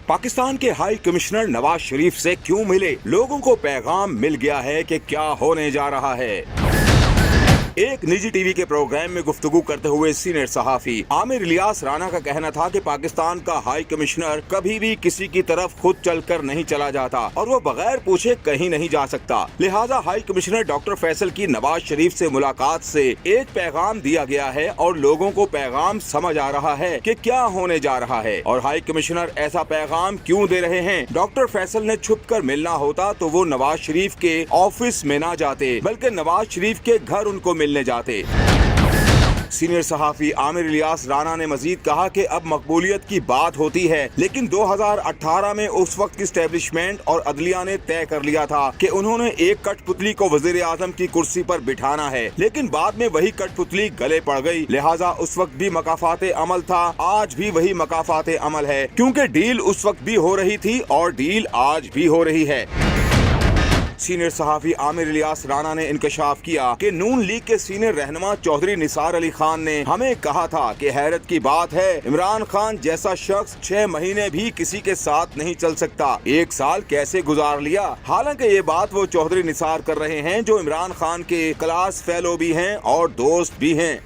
पाकिस्तान के high commissioner Nawaz Sharif से क्यों मिले? लोगों को पैगाम मिल गया है कि क्या होने जा रहा है। एक निजी टीवी के प्रोग्राम में गुफ्तगू करते हुए सीनियर सहाफी आमिर इलियास राना का कहना था कि पाकिस्तान का हाई कमिश्नर कभी भी किसी की तरफ खुद चलकर नहीं चला जाता और वो बगैर पूछे कहीं नहीं जा सकता। लिहाजा हाई कमिश्नर डॉक्टर फैसल की नवाज शरीफ से मुलाकात से एक पैगाम दिया गया है और लोगों को पैगाम समझ आ रहा है कि क्या होने जा रहा है और हाई कमिश्नर ऐसा पैगाम क्यों दे रहे हैं। डॉक्टर फैसल ने छुपकर मिलना होता तो वो नवाज शरीफ के ऑफिस में ना जाते बल्कि नवाज शरीफ के घर उनको मिलने जाते। सीनियर सहाफी आमिर इलियास राना ने मजीद कहा कि अब मकबूलियत की बात होती है, लेकिन 2018 में उस वक्त की एस्टेब्लिशमेंट और अदलिया ने तय कर लिया था कि उन्होंने एक कठपुतली को वजीर आजम की कुर्सी पर बिठाना है, लेकिन बाद में वही कठपुतली गले पड़ गई। लिहाजा उस वक्त भी मकाफाते अमल था, आज भी वही मकाफाते अमल है, क्योंकि डील उस वक्त भी हो रही थी और डील आज भी हो रही है। सीनियर सहाफी आमिर इलियास राना ने इंकशाफ किया कि नून लीग के सीनियर रहनुमा चौधरी निसार अली खान ने हमें कहा था कि हैरत की बात है, इमरान खान जैसा शख्स 6 महीने भी किसी के साथ नहीं चल सकता, 1 साल कैसे गुजार लिया। हालांकि ये बात वो चौधरी निसार कर रहे हैं जो इमरान खान के क्लास फेलो भी हैं और दोस्त भी हैं।